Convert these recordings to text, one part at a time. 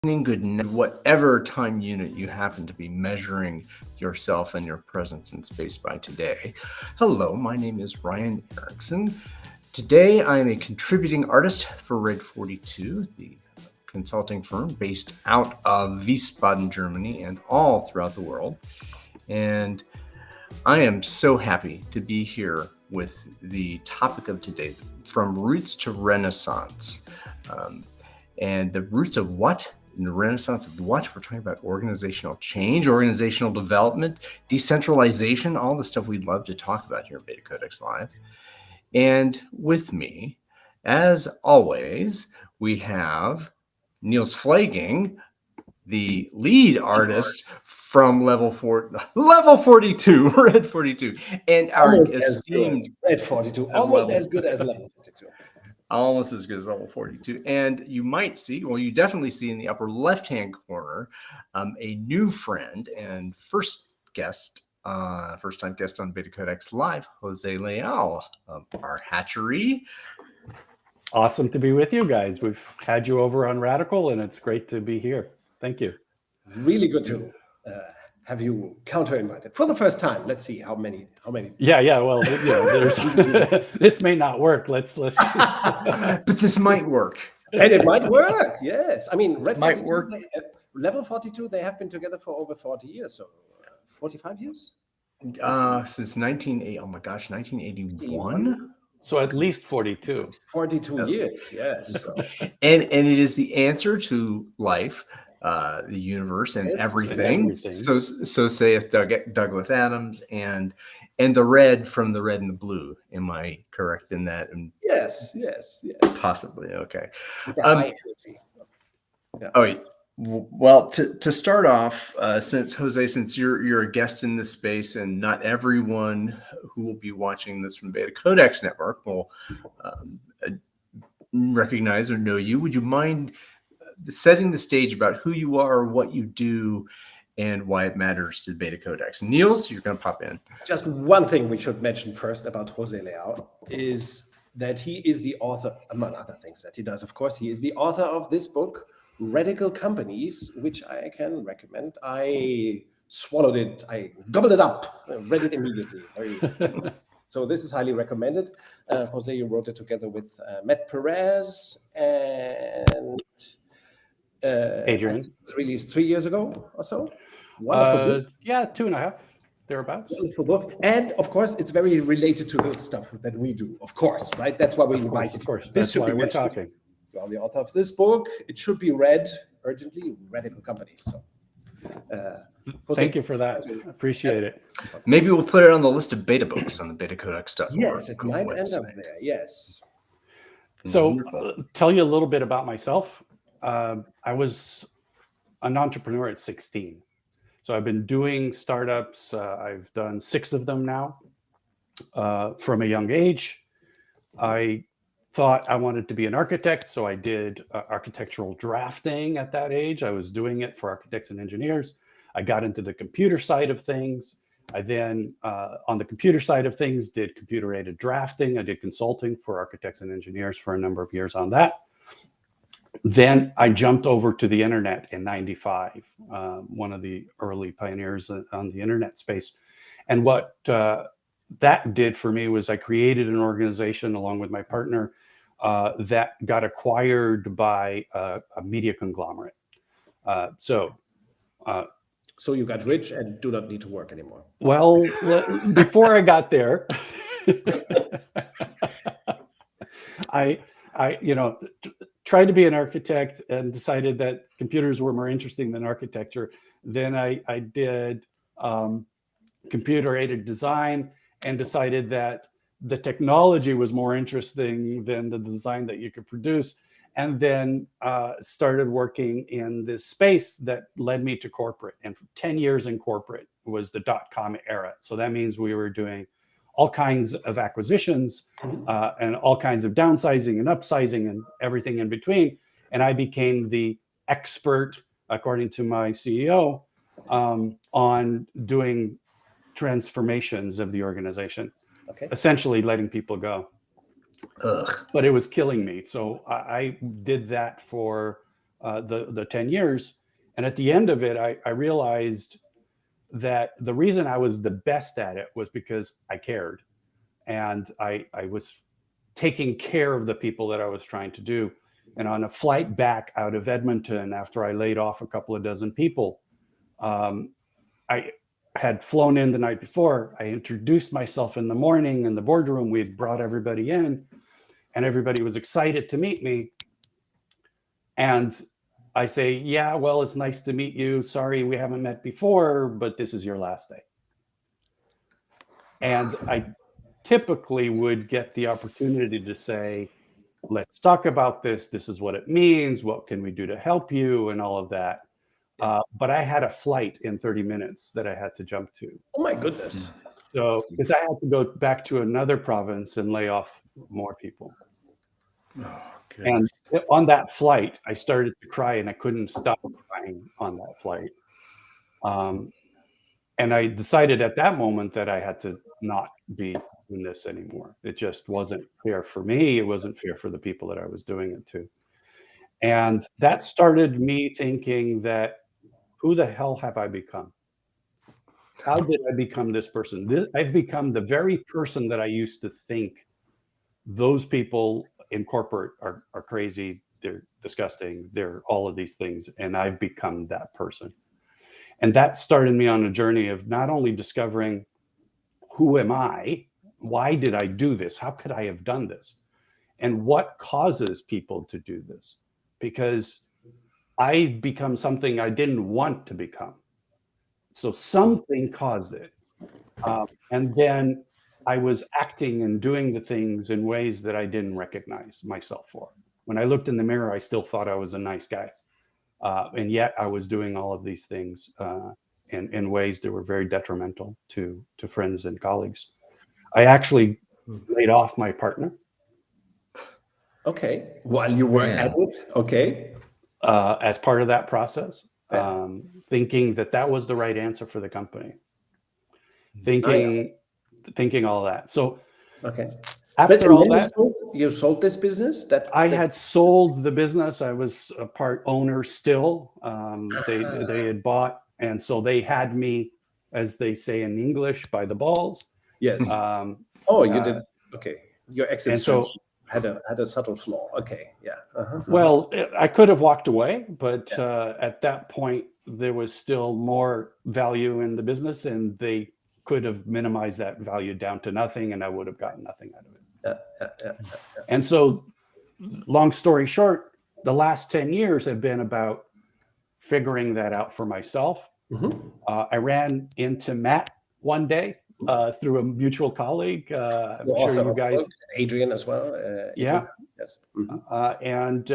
Good night, whatever time unit you happen to be measuring yourself and your presence in space by today. Hello, my name is Ryan Erickson. Today I am a contributing artist for Red 42, the consulting firm based out of Wiesbaden, Germany, and all throughout the world. And I am so happy to be here with the topic of today, from roots to renaissance. And the roots of what? In the renaissance of what? We're talking about organizational change, organizational development, decentralization, all the stuff we'd love to talk about here in BetaCodex Live. And with me, as always, we have Niels Flagging, the lead artist from level 42, Red 42, and our almost esteemed Red 42, almost as good as level 42. Almost as good as level 42. And you might see, well, you definitely see in the upper left-hand corner, a new friend and first-time guest on BetaCodex Live, Jose Leal of rHatchery. Awesome to be with you guys. We've had you over on Radical, and it's great to be here. Thank you. Really good to have you counter-invited for the first time. Let's see how many. Yeah. Well, there's this may not work. Let's. But this might work, and it might work. Yes, I mean, Red might work. Level 42. They have been together for over 40 years, so 45 years. Since 1981. So at least 42. 42 years. Yes. So. and it is the answer to life. The universe and everything. So saith Douglas Adams, and the red from the red and the blue. Am I correct in that? And yes. Possibly. Okay. Yeah. Oh, well, to start off, since you're a guest in this space, and not everyone who will be watching this from BetaCodex Network will recognize or know you, would you mind setting the stage about who you are, what you do, and why it matters to BetaCodex? Niels, you're going to pop in. Just one thing we should mention first about Jose Leal is that he is the author, among other things that he does, of course, he is the author of this book, Radical Companies, which I can recommend. I swallowed it, I gobbled it up, read it immediately. So this is highly recommended. Jose, you wrote it together with Matt Perez and Adrian. It's released 3 years ago or so. Wonderful book. Yeah, 2.5, thereabouts. Wonderful book. And of course, it's very related to the stuff that we do, of course, right? That's why we invited. Of course, that's why we're talking. You are the author of this book. It should be read urgently, Radical Companies. So, thank you for that. Appreciate it. Maybe we'll put it on the list of beta books on the BetaCodex stuff. Yes, it might end up there. Yes. So, tell you a little bit about myself. I was an entrepreneur at 16. So I've been doing startups. I've done 6 of them now from a young age. I thought I wanted to be an architect, so I did architectural drafting at that age. I was doing it for architects and engineers. I got into the computer side of things. I then, on the computer side of things, did computer-aided drafting. I did consulting for architects and engineers for a number of years on that. Then I jumped over to the internet in '95, one of the early pioneers on the internet space. And what that did for me was I created an organization along with my partner that got acquired by a media conglomerate. So you got rich and do not need to work anymore. Well, before I got there, I tried to be an architect and decided that computers were more interesting than architecture. Then I did computer-aided design and decided that the technology was more interesting than the design that you could produce. And then started working in this space that led me to corporate. And for 10 years in corporate was the .com era. So that means we were doing all kinds of acquisitions and all kinds of downsizing and upsizing and everything in between. And I became the expert, according to my CEO, on doing transformations of the organization, essentially letting people go. But it was killing me. So I did that for the 10 years. And at the end of it, I realized that the reason I was the best at it was because I cared. And I was taking care of the people that I was trying to do. And on a flight back out of Edmonton, after I laid off a couple of dozen people, I had flown in the night before. I introduced myself in the morning in the boardroom. We had brought everybody in, and everybody was excited to meet me. And I say, yeah, well, it's nice to meet you. Sorry, we haven't met before, but this is your last day. And I typically would get the opportunity to say, let's talk about this. This is what it means. What can we do to help you? And all of that. But I had a flight in 30 minutes that I had to jump to. Oh my goodness. So, because I had to go back to another province and lay off more people. Oh, and on that flight, I started to cry, and I couldn't stop crying on that flight. And I decided at that moment that I had to not be doing this anymore. It just wasn't fair for me. It wasn't fair for the people that I was doing it to. And that started me thinking that, who the hell have I become? How did I become this person? I've become the very person that I used to think those people in corporate are crazy. They're disgusting. They're all of these things. And I've become that person. And that started me on a journey of not only discovering who am I, why did I do this? How could I have done this? And what causes people to do this? Because I become something I didn't want to become. So something caused it. And then I was acting and doing the things in ways that I didn't recognize myself for. When I looked in the mirror, I still thought I was a nice guy. And yet I was doing all of these things in ways that were very detrimental to friends and colleagues. I actually laid off my partner. Okay. While you were at it. Okay. As part of that process, thinking that was the right answer for the company. Thinking all that. So okay. After all that, you sold this business? I had sold the business. I was a part owner still. They had bought, and so they had me, as they say in English, by the balls. Yes. You did. Okay. Your exit strategy had a subtle flaw. Okay. Yeah. Well, I could have walked away, but at that point, there was still more value in the business, and they could have minimized that value down to nothing, and I would have gotten nothing out of it. And so, long story short, the last 10 years have been about figuring that out for myself. I ran into Matt one day through a mutual colleague. I'm sure you guys, Adrian as well. Yeah. Yes. And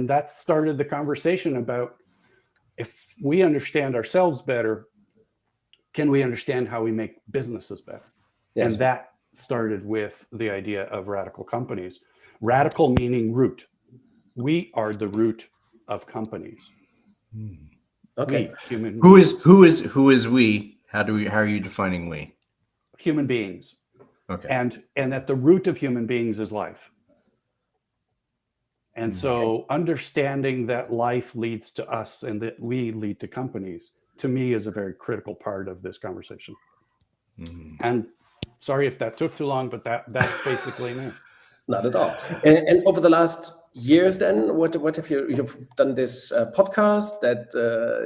that started the conversation about, if we understand ourselves better, can we understand how we make businesses better? Yes. And that started with the idea of radical companies. Radical meaning root. We are the root of companies. Okay. We, human who is we? How are you defining we? Human beings. Okay. And at the root of human beings is life. And so understanding that life leads to us and that we lead to companies, to me, is a very critical part of this conversation. And sorry if that took too long, but that's basically me. Not at all. And over the last years, then, what have you've done this podcast that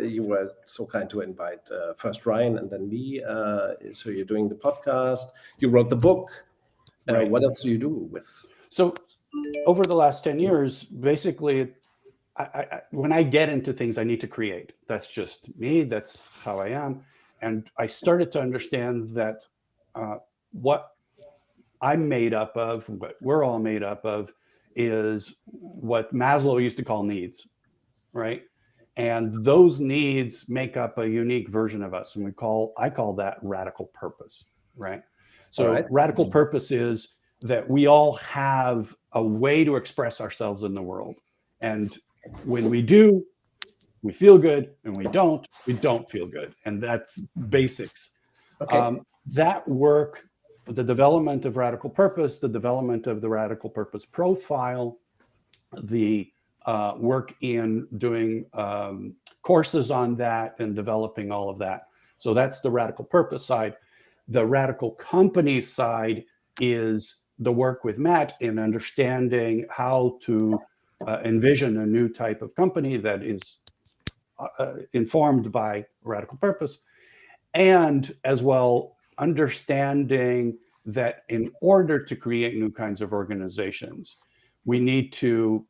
you were so kind to invite first Ryan and then me. So you're doing the podcast. You wrote the book. Right. What else do you do with? So over the last 10 years, basically, when I get into things, I need to create. That's just me. That's how I am. And I started to understand that what I'm made up of, what we're all made up of, is what Maslow used to call needs, right? And those needs make up a unique version of us. And I call that radical purpose, right? So radical purpose is that we all have a way to express ourselves in the world. And when we do, we feel good, and we don't feel good. And that's basics. Okay. That work, the development of radical purpose, the development of the radical purpose profile, the work in doing courses on that and developing all of that. So that's the radical purpose side. The radical companies side is the work with Matt in understanding how to envision a new type of company that is informed by radical purpose, and as well understanding that in order to create new kinds of organizations, we need to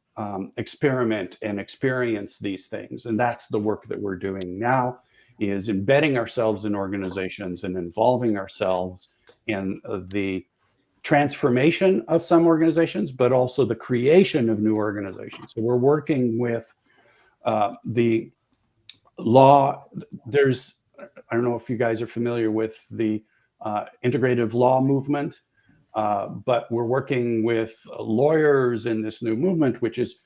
experiment and experience these things. And that's the work that we're doing now, is embedding ourselves in organizations and involving ourselves in the transformation of some organizations, but also the creation of new organizations. So we're working with the law. There's, I don't know if you guys are familiar with the integrative law movement, but we're working with lawyers in this new movement, which is,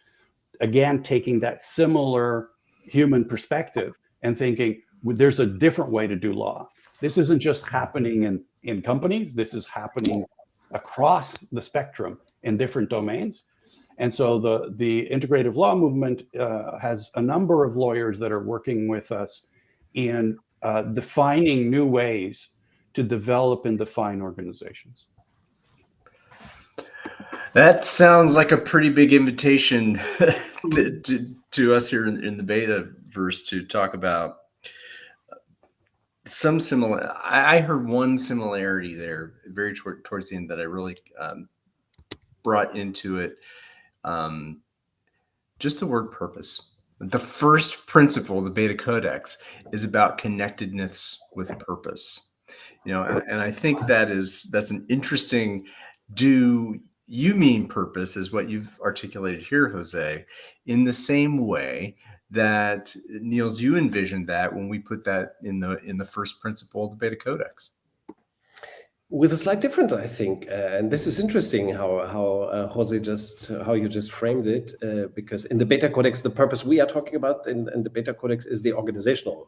again, taking that similar human perspective and thinking there's a different way to do law. This isn't just happening in companies. This is happening across the spectrum in different domains. And so the integrative law movement has a number of lawyers that are working with us in defining new ways to develop and define organizations. That sounds like a pretty big invitation to us here in the Betaverse to talk about some similar. I heard one similarity there very towards the end that I really brought into it. Just the word purpose. The first principle, the BetaCodex, is about connectedness with purpose. And I think that's an interesting. Do you mean purpose is what you've articulated here, Jose, in the same way that, Niels, you envisioned that when we put that in the first principle of the BetaCodex? With a slight difference, I think, and this is interesting how Jose how you just framed it, because in the BetaCodex, the purpose we are talking about in the BetaCodex is the organizational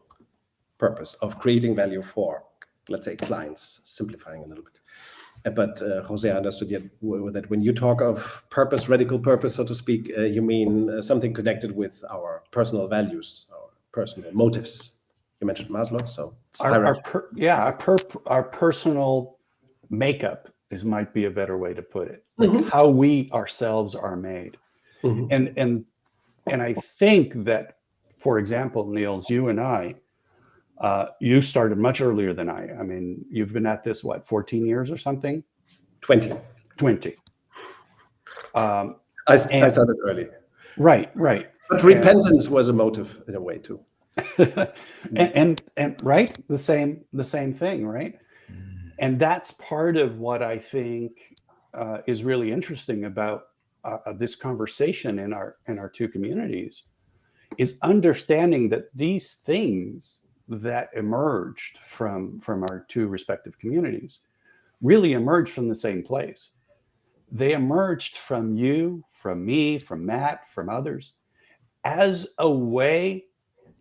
purpose of creating value for, let's say, clients, simplifying a little bit. But Jose understood that when you talk of purpose, radical purpose, so to speak, you mean something connected with our personal values, our personal motives. You mentioned Maslow, so our personal makeup might be a better way to put it. Like how we ourselves are made. And I think that, for example, Niels, you and I, you started much earlier than I. I mean, you've been at this, 14 years or something? 20. I started early. Right. But repentance was a motive in a way too. and right, the same thing, right? And that's part of what I think is really interesting about this conversation in our two communities, is understanding that these things that emerged from our two respective communities really emerged from the same place. They emerged from you, from me, from Matt, from others, as a way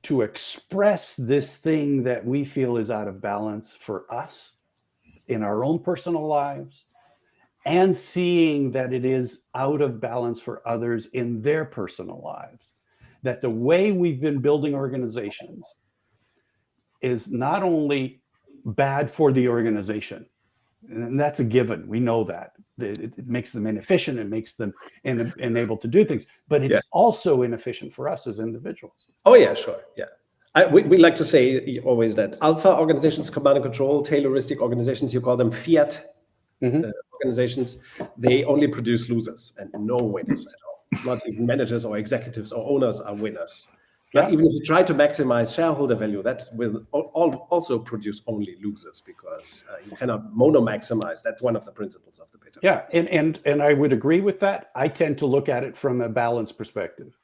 to express this thing that we feel is out of balance for us in our own personal lives, and seeing that it is out of balance for others in their personal lives. That the way we've been building organizations is not only bad for the organization, and that's a given. We know that. It makes them inefficient, it makes them unable to do things, but it's also inefficient for us as individuals. Oh yeah, sure, yeah. We like to say always that alpha organizations, command and control, Tayloristic organizations, you call them fiat organizations, they only produce losers and no winners at all. Not even managers or executives or owners are winners. Not even if you try to maximize shareholder value, that will also produce only losers, because you cannot mono-maximize. That's one of the principles of the beta. Yeah, and I would agree with that. I tend to look at it from a balance perspective.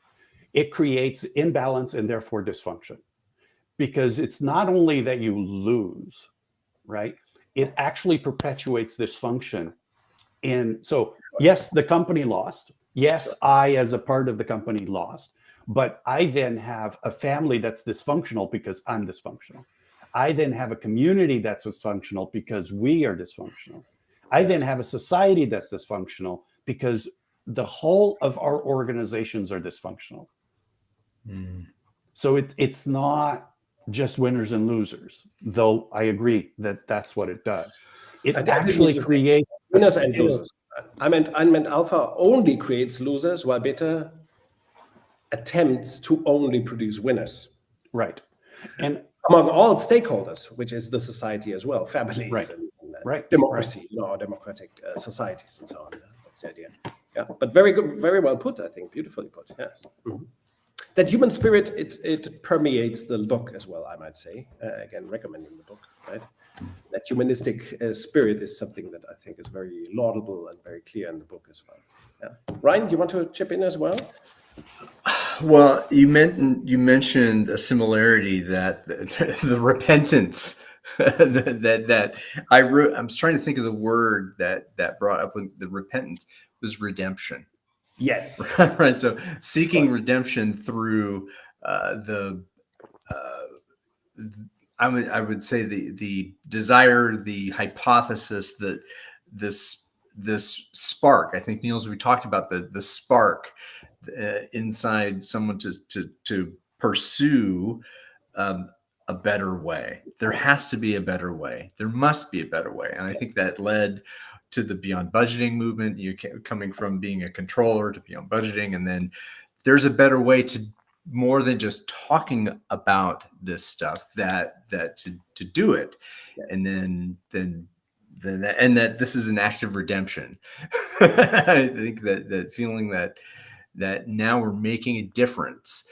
It creates imbalance and therefore dysfunction, because it's not only that you lose, right? It actually perpetuates dysfunction. So yes, the company lost. Yes, I as a part of the company lost. But I then have a family that's dysfunctional because I'm dysfunctional. I then have a community that's dysfunctional because we are dysfunctional. I then have a society that's dysfunctional because the whole of our organizations are dysfunctional. So it's not just winners and losers, though I agree that that's what it does. It actually creates winners and losers. I meant alpha only creates losers, while beta attempts to only produce winners. Right. And among all stakeholders, which is the society as well, families and democracy, democratic societies and so on. That's the idea. Yeah, but very good, very well put, I think, beautifully put, yes. Mm-hmm. That human spirit, it permeates the book as well, I might say. Again, recommending the book, right? That humanistic spirit is something that I think is very laudable and very clear in the book as well. Yeah. Ryan, you want to chip in as well? Well, you mentioned a similarity that the repentance that I wrote. I'm trying to think of the word that brought up with the repentance was redemption. Yes. Right. So seeking redemption through I would say the desire, the hypothesis that this spark. I think, Niels, we talked about the spark inside someone to pursue a better way. There has to be a better way. There must be a better way, and I think that led to the beyond budgeting movement. You coming from being a controller to beyond budgeting, and then there's a better way to more than just talking about this stuff. That to do it, and then and that this is an act of redemption. I think that feeling that now we're making a difference,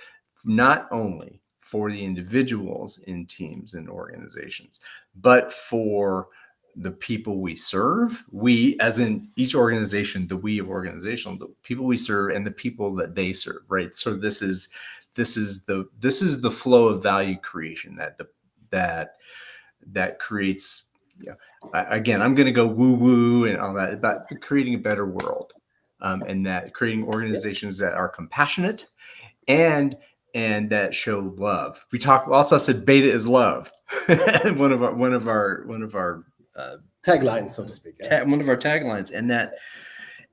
not only for the individuals in teams and organizations, but for the people we serve. We, as in each organization, the we of organizational, the people we serve and the people that they serve, right? So this is the flow of value creation that creates. Again, I'm going to go woo woo and all that about creating a better world. And that creating organizations that are compassionate and that show love. We also said beta is love. one of our taglines, so to speak. One of our taglines,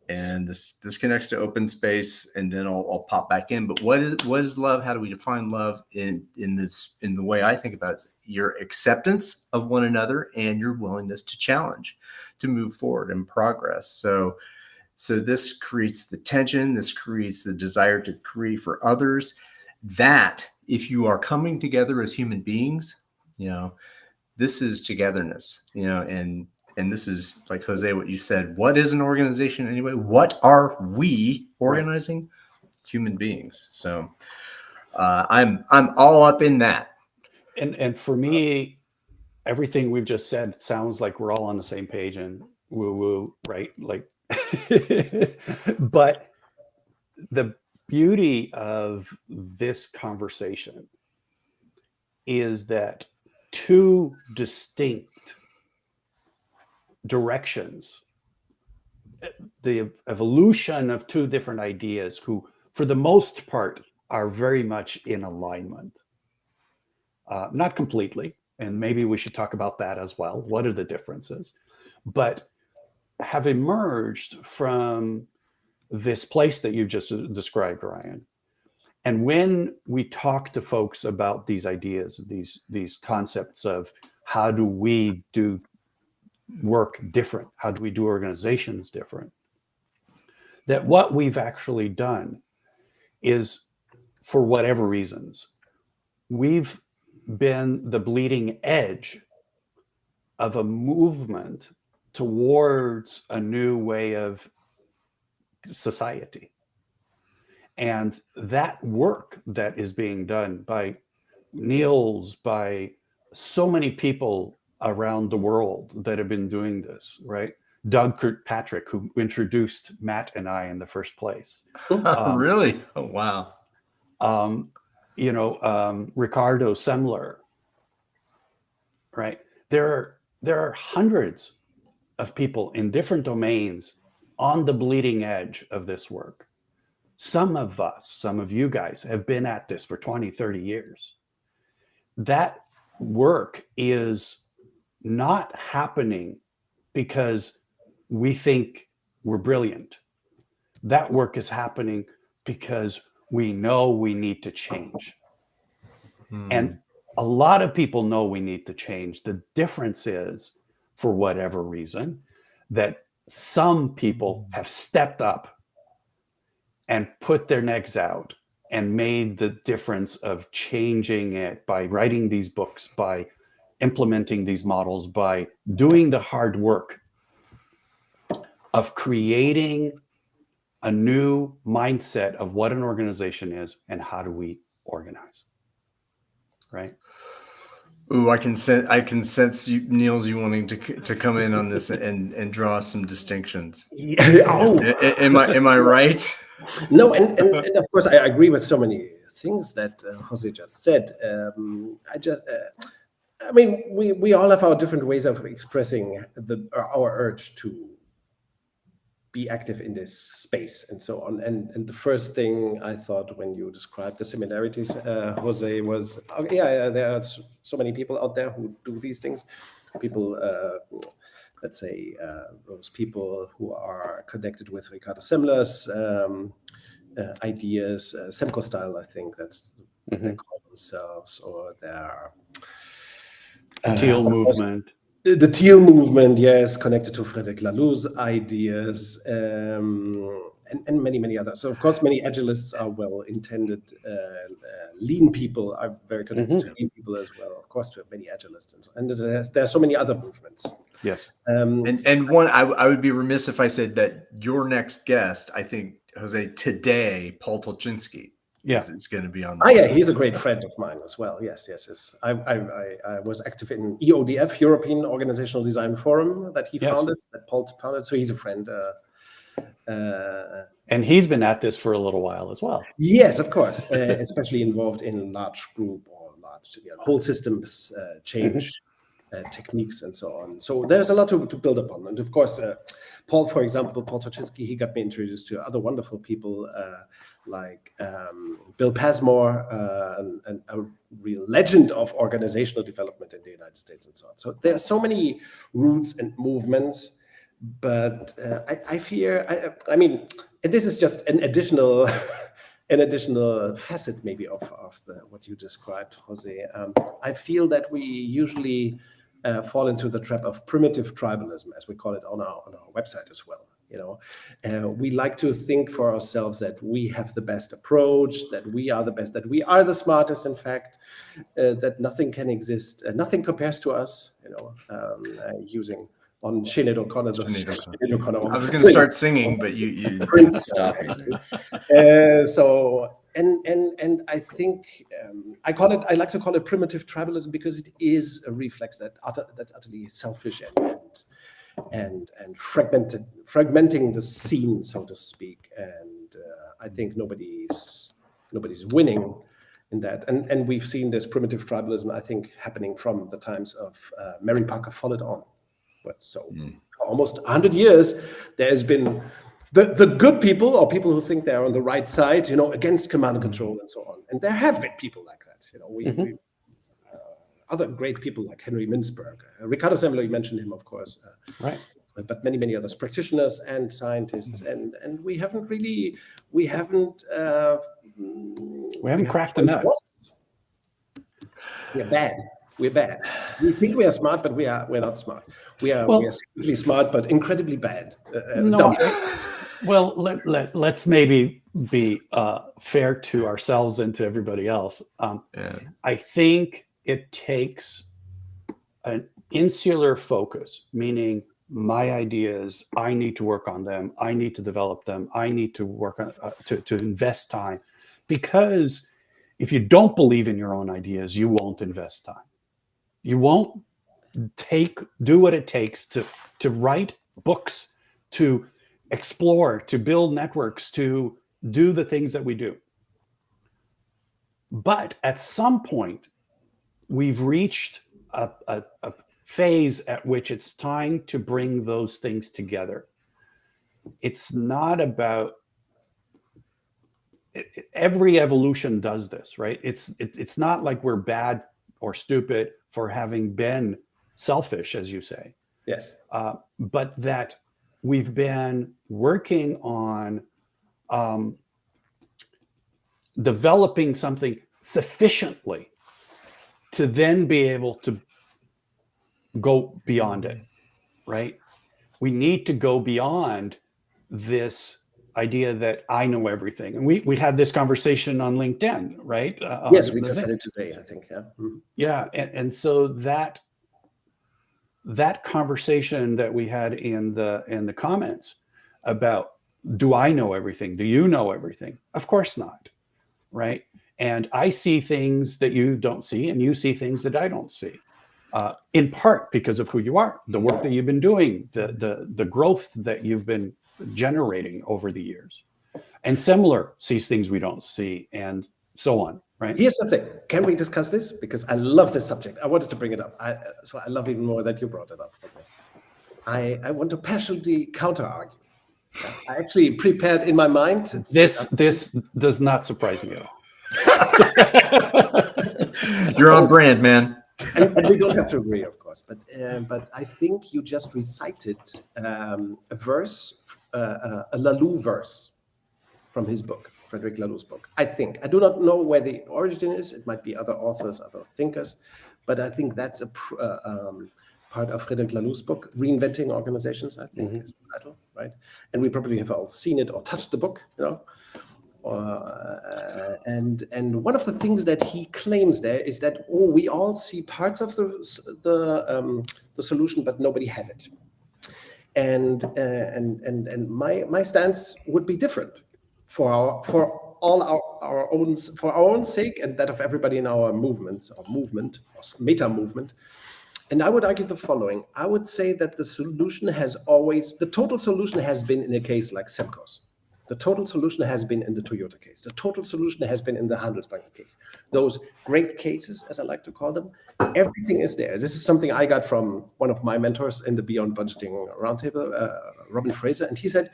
and this connects to open space, and then I'll pop back in. But what is love? How do we define love in the way I think about it? It's your acceptance of one another and your willingness to challenge, to move forward and progress. So this creates the tension, this creates the desire to create for others, that if you are coming together as human beings, this is togetherness, and this is, like, Jose, what you said, what is an organization anyway? What are we organizing? Right. Human beings. So I'm all up in that. And for me, everything we've just said sounds like we're all on the same page and woo woo, right? Like, but the beauty of this conversation is that two distinct directions, the evolution of two different ideas, who for the most part are very much in alignment, not completely, and maybe we should talk about that as well. What are the differences? But have emerged from this place that you've just described, Ryan. And when we talk to folks about these ideas, these concepts of how do we do work different, how do we do organizations different, that what we've actually done is, for whatever reasons, we've been the bleeding edge of a movement towards a new way of society. And that work that is being done by Niels, by so many people around the world that have been doing this, right? Doug Kirkpatrick, who introduced Matt and I in the first place. Really? Oh, wow. Ricardo Semler, right? There are hundreds of people in different domains on the bleeding edge of this work. Some of us, some of you guys have been at this for 20, 30 years. That work is not happening because we think we're brilliant. That work is happening because we know we need to change. And a lot of people know we need to change. The difference is, for whatever reason, that some people have stepped up and put their necks out and made the difference of changing it by writing these books, by implementing these models, by doing the hard work of creating a new mindset of what an organization is and how do we organize, right? Ooh, I can sense you, Niels, you wanting to come in on this and draw some distinctions. Oh, Am I right? no, and of course I agree with so many things that Jose just said. I mean, we all have our different ways of expressing our urge to be active in this space and so on. And the first thing I thought when you described the similarities, Jose, was, yeah, there are so many people out there who do these things. People, let's say, those people who are connected with Ricardo Semler's ideas, Semco style, I think that's what they call themselves, or their Teal movement. The Teal movement, yes, connected to Frédéric Laloux's ideas, and many others. So, of course, many agilists are well-intended. Lean people are very connected to lean people as well, of course, to many agilists. And there are so many other movements. Yes. And one, I would be remiss if I said that your next guest, I think, Jose, today, Paul Tolchinsky. Yes, it's going to be on. Yeah, he's a great friend of mine as well. Yes. I was active in EODF, European Organizational Design Forum, that he founded, that Paul founded. So he's a friend. And he's been at this for a little while as well. Yes, of course, especially involved in large group or large whole systems change techniques and so on. So there's a lot to build upon. And of course, Paul, for example, Paul Tolchinsky, he got me introduced to other wonderful people like Bill Passmore, and a real legend of organizational development in the United States and so on. So there are so many roots and movements, but I fear, I mean, and this is just an additional facet maybe of what you described, Jose. I feel that we usually fall into the trap of primitive tribalism, as we call it on our website as well. We like to think for ourselves that we have the best approach, that we are the best, that we are the smartest, in fact, that nothing can exist, nothing compares to us, using on Sinead O'Connor. I was going to start singing, but you stop it. So I think I like to call it primitive tribalism because it is a reflex that's utterly selfish and fragmenting the scene, so to speak. And I think nobody's winning in that. And we've seen this primitive tribalism, I think, happening from the times of Mary Parker Follett on. So almost 100 years, there has been the good people, or people who think they're on the right side, against command and control and so on. And there have been people like that. We other great people like Henry Mintzberg, Ricardo Semler, you mentioned him, of course, right? But many others, practitioners and scientists, and we haven't cracked the nut. We're bad. We think we are smart, but we're not smart. We are secretly smart, but incredibly bad. Well, let's maybe be fair to ourselves and to everybody else. I think it takes an insular focus, meaning my ideas, I need to work on them, I need to develop them, I need to work on to invest time, because if you don't believe in your own ideas, you won't invest time. You won't do what it takes to write books, to explore, to build networks, to do the things that we do. But at some point, we've reached a phase at which it's time to bring those things together. It's not about every evolution does this, right? It's not like we're bad or stupid for having been selfish, as you say. Yes. But that we've been working on developing something sufficiently to then be able to go beyond it, right? We need to go beyond this idea that I know everything. And we had this conversation on LinkedIn, right? Yes, we just had it today, I think. Yeah. Yeah. And so that conversation that we had in the comments about, do I know everything? Do you know everything? Of course not, right? And I see things that you don't see, and you see things that I don't see. In part because of who you are, the work that you've been doing, the growth that you've been generating over the years. And Similar sees things we don't see, and so on, right? Here's the thing. Can we discuss this? Because I love this subject. I wanted to bring it up. So I love even more that you brought it up. I want to passionately counter-argue. I actually prepared in my mind. This does not surprise me at all. You're on brand, man. And we don't have to agree, of course, but I think you just recited a verse, a Laloux verse from his book, Frederic Laloux's book. I think. I do not know where the origin is. It might be other authors, other thinkers, but I think that's a part of Frederic Laloux's book, Reinventing Organizations, I think is the title, right? And we probably have all seen it or touched the book, you know. And one of the things that he claims there is that we all see parts of the solution, but nobody has it. And my stance would be different for our own sake and that of everybody in our movement or meta movement. And I would argue the following. I would say that the total solution has been in a case like Semcos. The total solution has been in the Toyota case. The total solution has been in the Handelsbanken case. Those great cases, as I like to call them, everything is there. This is something I got from one of my mentors in the Beyond Budgeting Roundtable, Robin Fraser. And he said,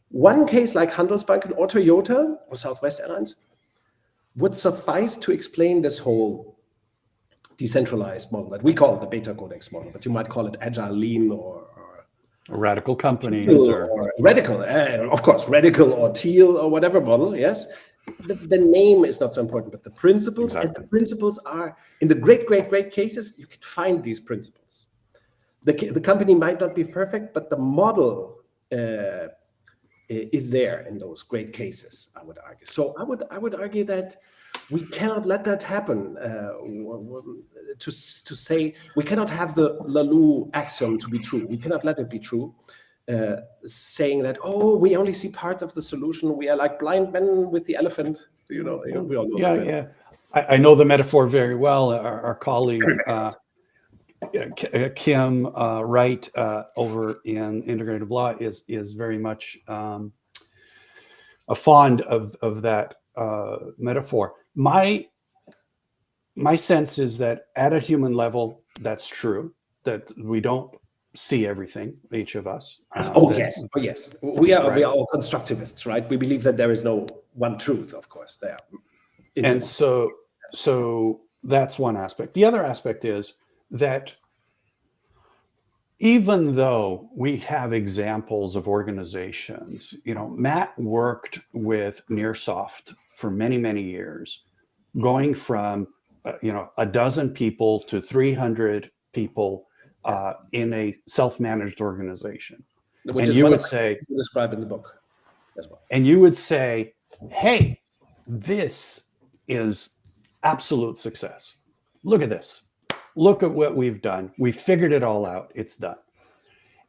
one case like Handelsbanken or Toyota or Southwest Airlines would suffice to explain this whole decentralized model that we call the BetaCodex model, but you might call it agile lean or radical companies or radical, of course, radical or teal or whatever model. Yes, the name is not so important, but the principles. Exactly. And the principles are in the great cases. You can find these principles. The company might not be perfect, but the model is there in those great cases. I would argue. So I would argue that we cannot let that happen. To say we cannot have the Laloux axiom to be true. We cannot let it be true. Saying that we only see parts of the solution. We are like blind men with the elephant. You know, we all know. Yeah. I know the metaphor very well. Our colleague Kim Wright over in integrative law is very much a fond of that metaphor. My sense is that at a human level, that's true, that we don't see everything, each of us. Yes. We are all constructivists, right? We believe that there is no one truth, of course. There. And so that's one aspect. The other aspect is that even though we have examples of organizations, Matt worked with Nearsoft for many, many years, going from a dozen people to 300 people in a self-managed organization. Which and is you what would say, described in the book as well. And you would say, hey, this is absolute success. Look at this. Look at what we've done. We figured it all out. It's done.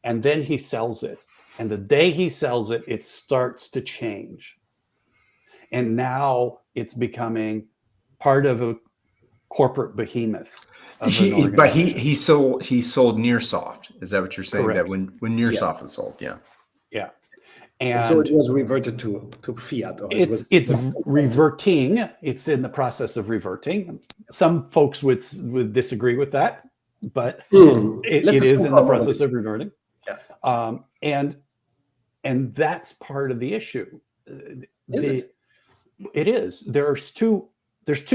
And then he sells it. And the day he sells it, it starts to change. And now it's becoming part of a corporate behemoth. But he sold Nearsoft. Is that what you're saying? Correct. That when Nearsoft was sold, yeah. And so it was reverted to fiat. Or it's reverting. It's in the process of reverting. Some folks would disagree with that, but it is in the process of reverting. Yeah. And that's part of the issue. It is. There's two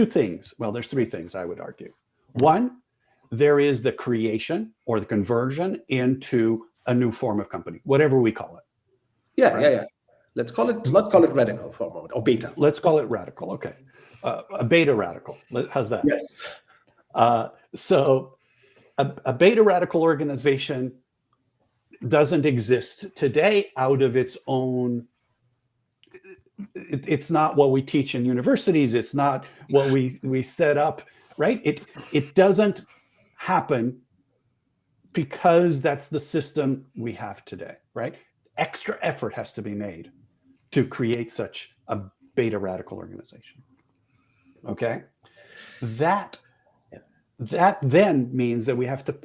things. Well, there's three things I would argue. One, there is the creation or the conversion into a new form of company, whatever we call it. Yeah. Let's call it radical for a moment, or beta. Let's call it radical. Okay, a beta radical. How's that? Yes. So a beta radical organization doesn't exist today out of its own. It's not what we teach in universities. It's not what we set up, right? It doesn't happen because that's the system we have today, right? Extra effort has to be made to create such a beta radical organization. Okay, that then means that we have to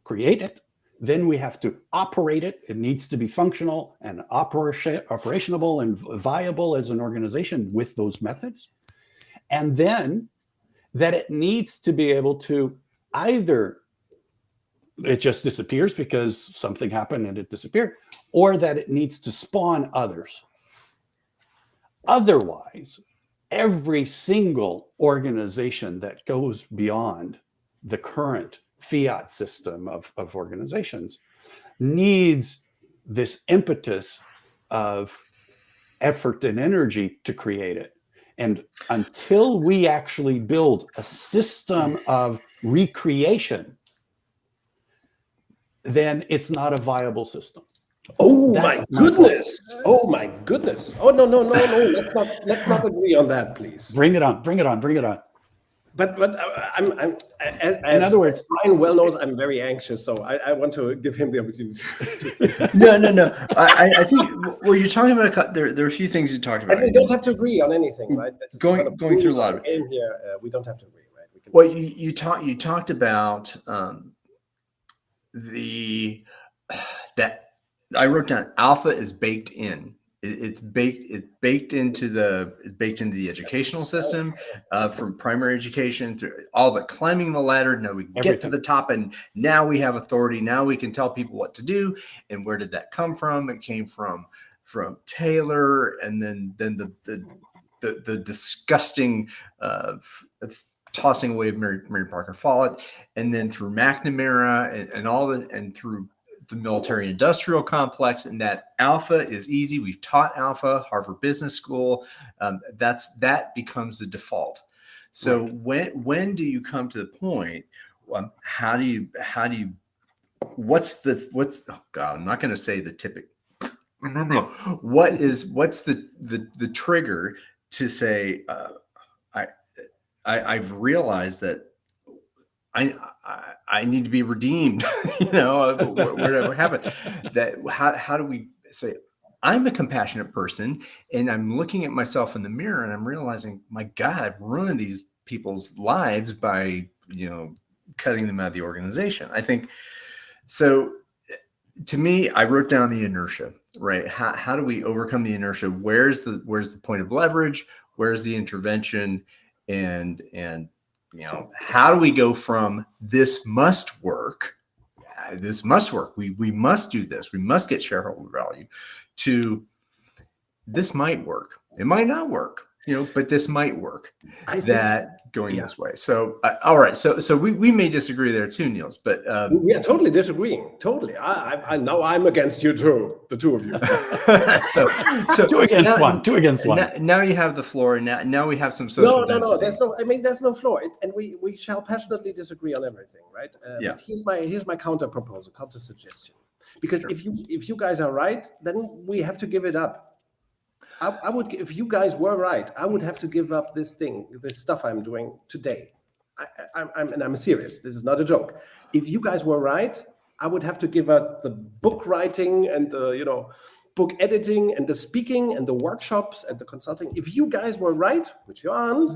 create it. Then we have to operate it. It needs to be functional and operationable and viable as an organization with those methods. And then that it needs to be able to either it just disappears because something happened and it disappeared, or that it needs to spawn others. Otherwise, every single organization that goes beyond the current fiat system of organizations needs this impetus of effort and energy to create it. And until we actually build a system of recreation, then it's not a viable system. Oh my goodness! Oh my goodness! Oh no! Let's not agree on that, please. Bring it on! But I'm in other words, Brian well knows I'm very anxious, so I want to give him the opportunity to say something. No. I think you're talking about there are a few things you talked about. And we don't have to agree on anything, right? This is going through a lot of it. Here, we don't have to agree, right? We can well, you talked about that I wrote down alpha is baked in. It's baked into the educational system, from primary education through all the climbing the ladder. Now we get to the top, and now we have authority. Now we can tell people what to do. And where did that come from? It came from Taylor, and then the disgusting tossing away of Mary Parker Follett, and then through McNamara and through the military-industrial complex. And that alpha is easy. We've taught alpha, Harvard Business School. That becomes the default. So when do you come to the point? How do you? What's oh God? I'm not going to say the tipping. What's the trigger to say I've realized that I need to be redeemed, whatever happened. That how do we say I'm a compassionate person, and I'm looking at myself in the mirror and I'm realizing, my God, I've ruined these people's lives by cutting them out of the organization. I think so. To me, I wrote down the inertia, right? How do we overcome the inertia? Where's the point of leverage? Where's the intervention? And how do we go from this must work, we must do this, we must get shareholder value, to this might work. It might not work, but this might work. This way. So, all right. So we may disagree there too, Niels, but we are totally disagreeing. Totally. I now I'm against you too, the two of you. so two against one. Now you have the floor, and now we have some social density. There's no floor, and we shall passionately disagree on everything, right? But here's my counter proposal, counter suggestion. Because if you guys are right, then we have to give it up. I would, if you guys were right, I would have to give up this stuff I'm doing today. I'm serious. This is not a joke. If you guys were right, I would have to give up the book writing and the book editing and the speaking and the workshops and the consulting. If you guys were right, which you aren't,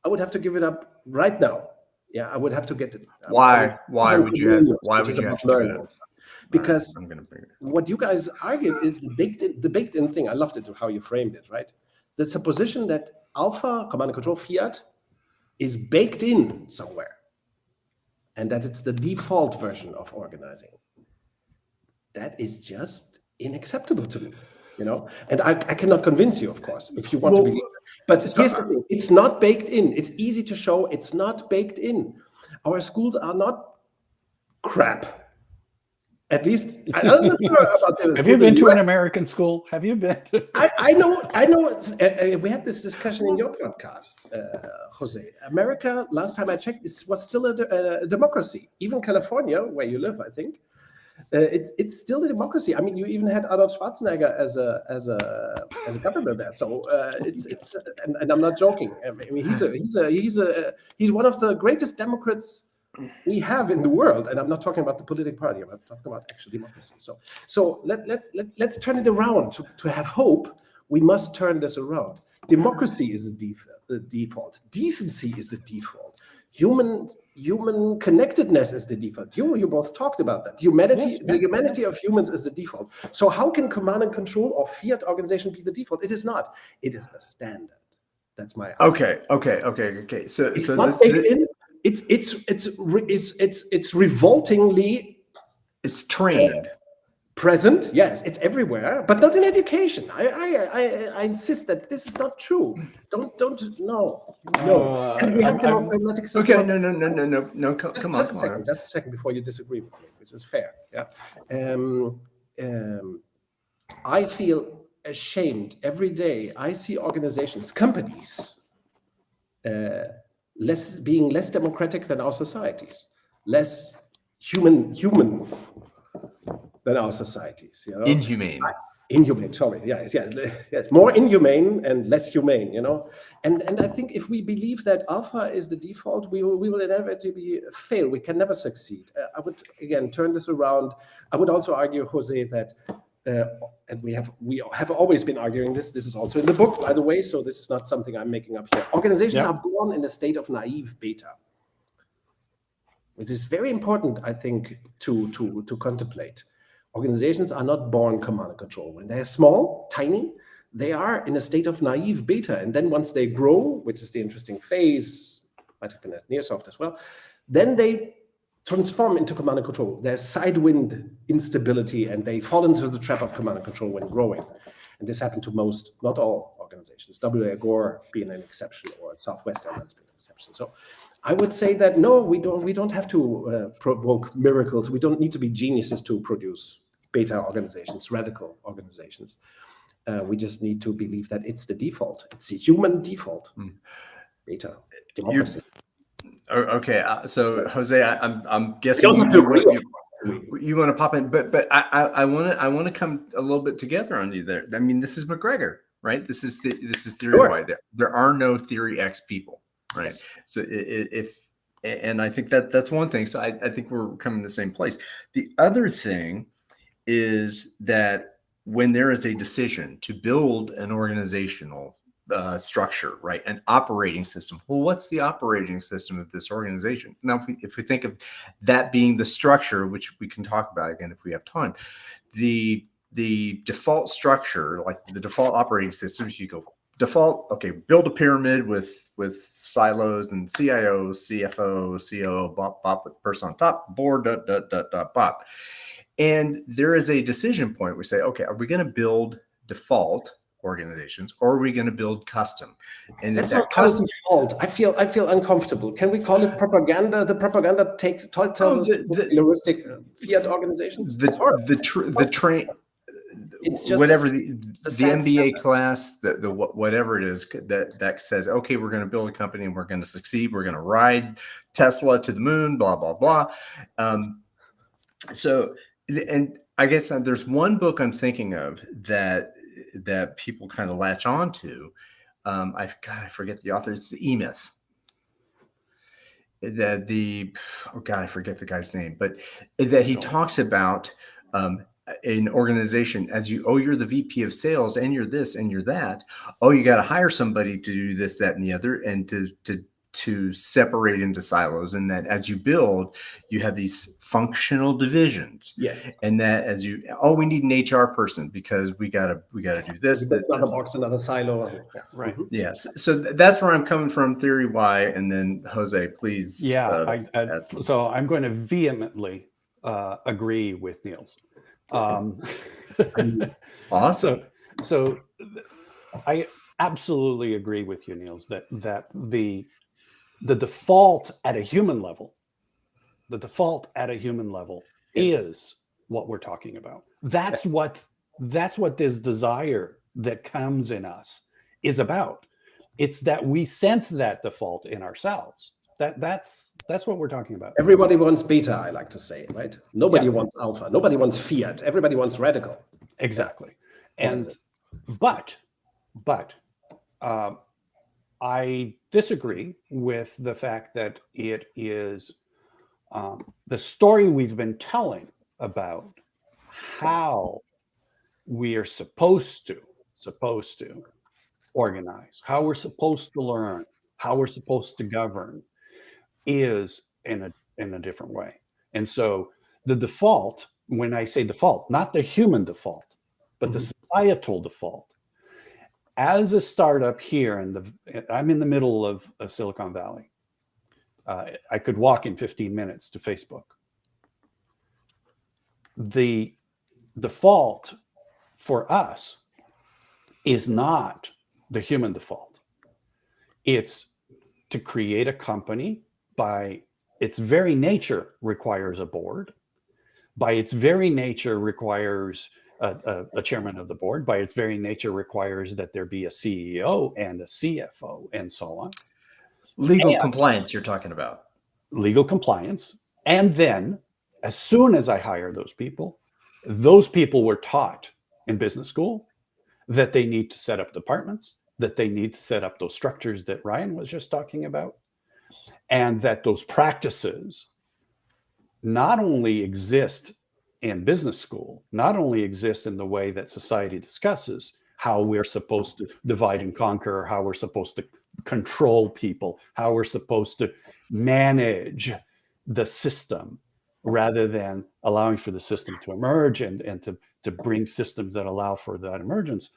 I would have to give it up right now. Yeah, I would have to get it. Why would you have to give it up? Because what you guys argued is the baked-in thing. I loved it how you framed it, right? The supposition that alpha, command and control fiat, is baked in somewhere, and that it's the default version of organizing. That is just unacceptable to me, And I cannot convince you, of course, if you want to believe it. But here's the thing: it's not baked in. It's easy to show it's not baked in. Our schools are not crap. At least I'm not sure about the. Have you been to an American school? Have you been? I know. We had this discussion in your podcast, Jose. America, last time I checked, was still a democracy. Even California, where you live, I think, it's still a democracy. I mean, you even had Arnold Schwarzenegger as a governor there. So it's and I'm not joking. I mean, he's one of the greatest Democrats we have in the world, and I'm not talking about the political party. I'm talking about actual democracy. So let's turn it around. To have hope, we must turn this around. Democracy is the default. Decency is the default. Human connectedness is the default. You both talked about that. The humanity of humans is the default. So how can command and control or fiat organization be the default? It is not. It is the standard. That's my argument. Okay. So it's not baked in. It's revoltingly. It's trained. Present, yes, it's everywhere, but not in education. I insist that this is not true. No. And we have democratic. Okay, no. Come on. Just a second before you disagree with me, which is fair. Yeah. I feel ashamed every day. I see organizations, companies, being less democratic than our societies, less human than our societies. You know? Inhumane. Sorry. Yes. More inhumane and less humane. You know. And I think if we believe that alpha is the default, we will inevitably fail. We can never succeed. I would again turn this around. I would also argue, Jose, that. And we have always been arguing this. This is also in the book, by the way. So this is not something I'm making up here. Organizations are born in a state of naive beta. It is very important, I think, to contemplate. Organizations are not born command and control. When they're small, tiny, they are in a state of naive beta. And then once they grow, which is the interesting phase, might have been at Nearsoft as well, then they transform into command and control. There's sidewind instability, and they fall into the trap of command and control when growing. And this happened to most, not all organizations. W.A. Gore being an exception, or Southwest Airlines being an exception. So I would say that no, we don't have to provoke miracles. We don't need to be geniuses to produce beta organizations, radical organizations. We just need to believe that it's the default. It's the human default. Beta democracy. Okay, so Jose, I'm guessing you want to pop in, but I want to come a little bit together on you there. I mean, this is McGregor, right? This is theory Y. There are no theory X people, right? Yes. So and I think that's one thing. So I think we're coming to the same place. The other thing is that when there is a decision to build an organizational structure, right, an operating system. Well, what's the operating system of this organization? Now, if we think of that being the structure, which we can talk about again if we have time, the default structure, like the default operating systems, you go default. Okay, build a pyramid with silos and CIO, CFO, COO, bop with person on top, board, bop. And there is a decision point. We say, okay, are we going to build default organizations, or are we going to build custom? And that's not custom default. I feel uncomfortable. Can we call it propaganda? The propaganda tells us heuristic fiat organizations. The train. It's just whatever the MBA class, the whatever it is that says, okay, we're going to build a company and we're going to succeed. We're going to ride Tesla to the moon. Blah blah blah. So, and I guess there's one book I'm thinking of that people kind of latch on to. I forget the author. It's the E-Myth. I forget the guy's name, but that he talks about an organization as you're the VP of sales and you're this and you're that. Oh, you got to hire somebody to do this, that, and the other, and to separate into silos, and that as you build, you have these functional divisions. Yes. And that we need an HR person because we gotta do this. Another box, another silo. Right. Yes. So that's where I'm coming from, theory Y, and then Jose, please. Yeah. So I'm going to vehemently agree with Niels. Awesome. So I absolutely agree with you, Niels, that the default at a human level, is what we're talking about. That's what this desire that comes in us is about. It's that we sense that default in ourselves. That's what we're talking about. Everybody wants beta, I like to say, right? Nobody wants alpha. Nobody wants fiat. Everybody wants radical. Exactly. Yeah. And but I disagree with the fact that it is the story we've been telling about how we are supposed to organize, how we're supposed to learn, how we're supposed to govern is in a different way. And so the default, when I say default, not the human default, but the societal default. As a startup here, I'm in the middle of Silicon Valley. I could walk in 15 minutes to Facebook. The default for us is not the human default. It's to create a company by its very nature requires a board, by its very nature requires a chairman of the board, by its very nature requires that there be a CEO and a CFO and so on. Legal compliance you're talking about. Legal compliance. And then as soon as I hire those people were taught in business school that they need to set up departments, that they need to set up those structures that Ryan was just talking about, and that those practices not only exist in business school, not only exist in the way that society discusses how we're supposed to divide and conquer, how we're supposed to control people, how we're supposed to manage the system rather than allowing for the system to emerge and to bring systems that allow for that emergence.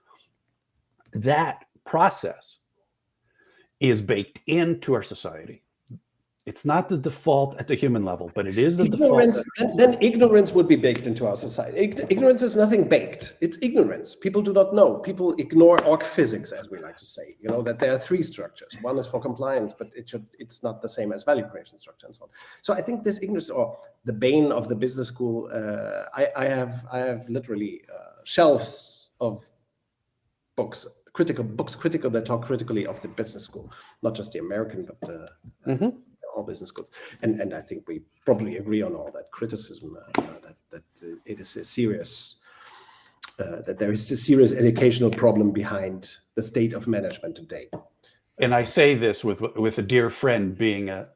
That process is baked into our society. It's not the default at the human level, but it is the ignorance, default. Then ignorance would be baked into our society. Ignorance is nothing baked. It's ignorance. People do not know. People ignore org physics, as we like to say. You know that there are three structures. One is for compliance, but it's not the same as value creation structure and so on. So I think this ignorance, or the bane of the business school, I have literally shelves of critical books that talk critically of the business school, not just the American, but all business schools. And I think we probably agree on all that criticism, that it is a serious, that there is a serious educational problem behind the state of management today. And I say this with a dear friend being a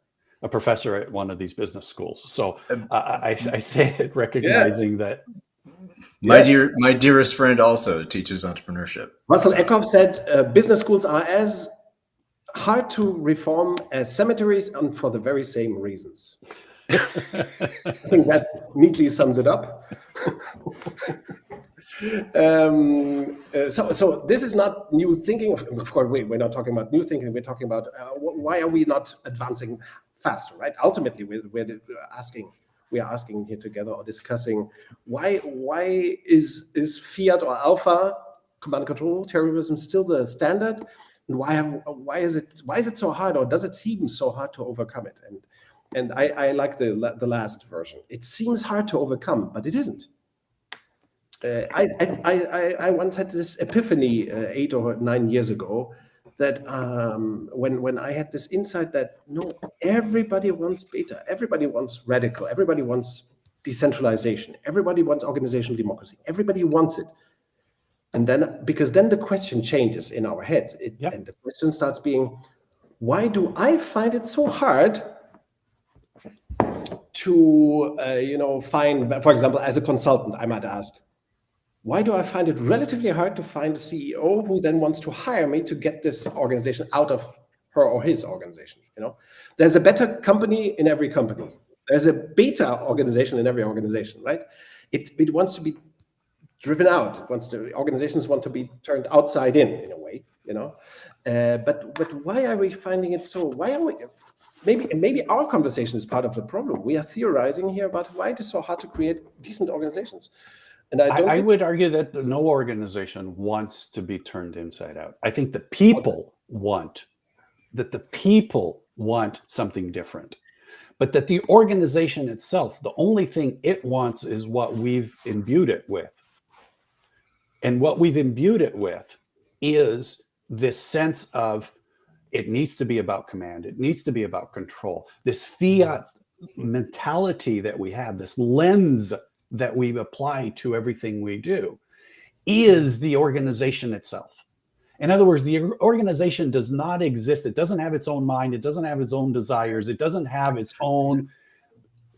professor at one of these business schools. So I say it recognizing that. My dearest friend also teaches entrepreneurship. Russell Eckhoff said business schools are as hard to reform as cemeteries, and for the very same reasons. I think that neatly sums it up. So this is not new thinking. Of course, we're not talking about new thinking. We're talking about why are we not advancing faster, right? Ultimately, we are asking here together or discussing why is fiat or alpha command and control terrorism still the standard, and why is it so hard, or does it seem so hard to overcome it? And I like the last version. It seems hard to overcome, but it isn't. I once had this epiphany 8 or 9 years ago that when I had this insight that no, everybody wants beta, everybody wants radical, everybody wants decentralization, everybody wants organizational democracy, everybody wants it. And then, because then the question changes in our heads, and the question starts being, why do I find it so hard to find, for example, as a consultant, I might ask, why do I find it relatively hard to find a CEO who then wants to hire me to get this organization out of her or his organization? There's a better company in every company. There's a beta organization in every organization, right? It wants to be driven out. Organizations want to be turned outside in a way, But why are we finding it so? Why are we? Maybe our conversation is part of the problem. We are theorizing here about why it is so hard to create decent organizations. And I would argue that no organization wants to be turned inside out. I think the people want something different. but that the organization itself, the only thing it wants is what we've imbued it with. And what we've imbued it with is this sense of it needs to be about command. It needs to be about control. This fiat mentality that we have, this lens that we apply to everything we do, is the organization itself. In other words, the organization does not exist. It doesn't have its own mind. It doesn't have its own desires. It doesn't have its own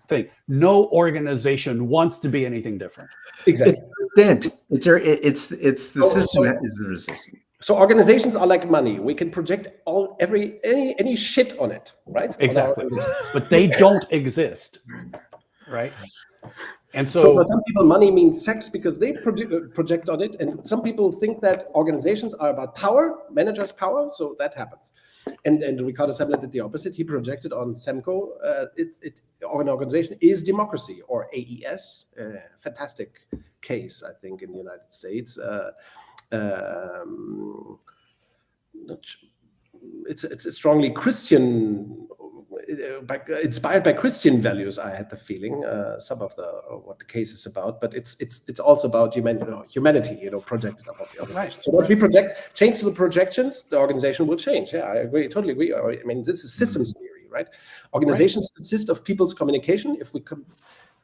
thing. No organization wants to be anything different. Exactly. It's the system that is the resistance. So organizations are like money. We can project any shit on it, right? Exactly. But they don't exist, right? And so for some people, money means sex because they project on it. And some people think that organizations are about power, managers' power. So that happens. And Ricardo Sabler did the opposite. He projected on Semco. An organization is democracy, or AES. Fantastic case, I think, in the United States. It's a strongly Christian, inspired by Christian values. I had the feeling some of what the case is about, but it's also about humanity, projected above the organization. Right. So what we change the projections, the organization will change. Yeah, I agree, totally agree. I mean, this is systems theory, right? Organizations consist of people's communication. If we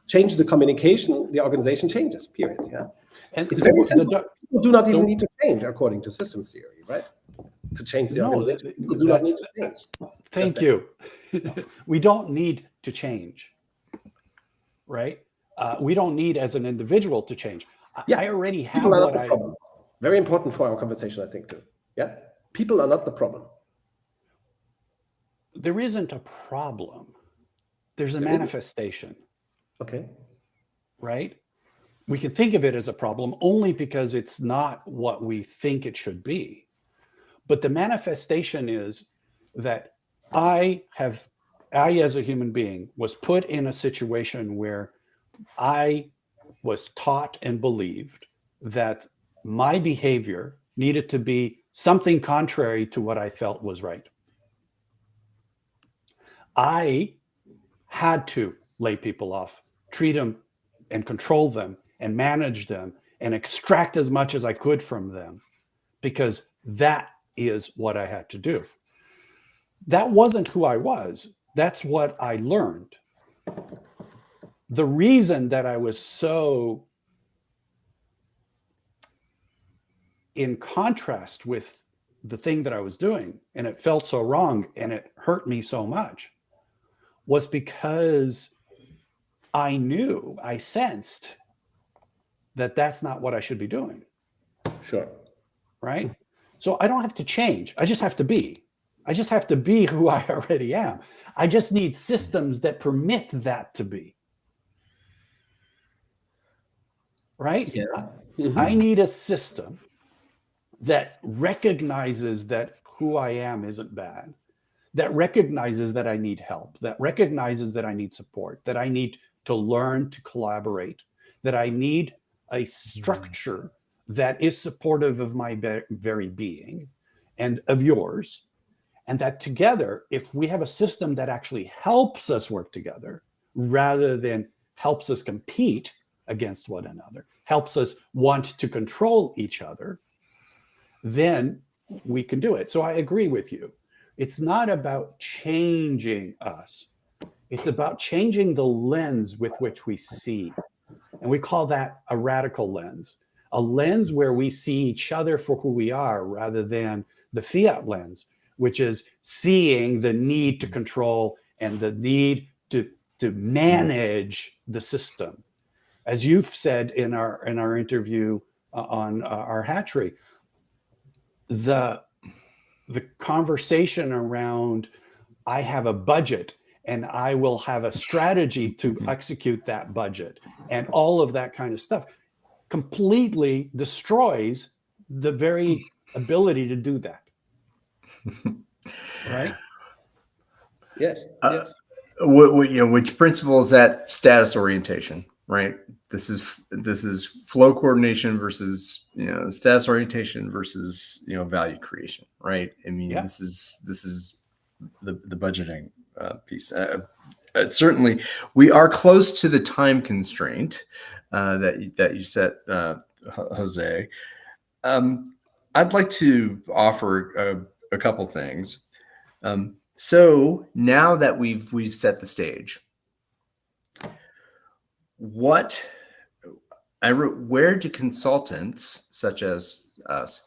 change the communication, the organization changes. Period. Yeah, and it's very simple. People do not even need to change according to systems theory, right? To change the organization, people do not need to change. Thank you. We don't need to change, right? We don't need as an individual to change. Yeah. I already have people are not the problem. Very important for our conversation, I think, too. Yeah, people are not the problem. There isn't a problem. There's a manifestation. Okay. Right? We can think of it as a problem only because it's not what we think it should be. But the manifestation is that I, as a human being, was put in a situation where I was taught and believed that my behavior needed to be something contrary to what I felt was right. I had to lay people off, treat them and control them and manage them and extract as much as I could from them, because that is what I had to do. That wasn't who I was. That's what I learned. The reason that I was so in contrast with the thing that I was doing, and it felt so wrong and it hurt me so much, was because I knew, I sensed that that's not what I should be doing. Sure. Right? So I don't have to change. I just have to be. I just have to be who I already am. I just need systems that permit that to be. Right? Yeah. Mm-hmm. I need a system that recognizes that who I am isn't bad, that recognizes that I need help, that recognizes that I need support, that I need to learn to collaborate, that I need a structure that is supportive of my very being and of yours. And that together, if we have a system that actually helps us work together rather than helps us compete against one another, helps us want to control each other, then we can do it. So I agree with you. It's not about changing us. It's about changing the lens with which we see. And we call that a radical lens, a lens where we see each other for who we are rather than the fiat lens, which is seeing the need to control and the need to manage the system. As you've said in our interview on our rHatchery, the conversation around I have a budget and I will have a strategy to execute that budget and all of that kind of stuff completely destroys the very ability to do that. Right? Yes. Yes. Which principle is that? Status orientation, right? This is flow coordination versus status orientation versus value creation, right? I mean, this is the budgeting piece. Certainly, we are close to the time constraint that you set, Jose. I'd like to offer a couple things. So now that we've set the stage, where do consultants such as us,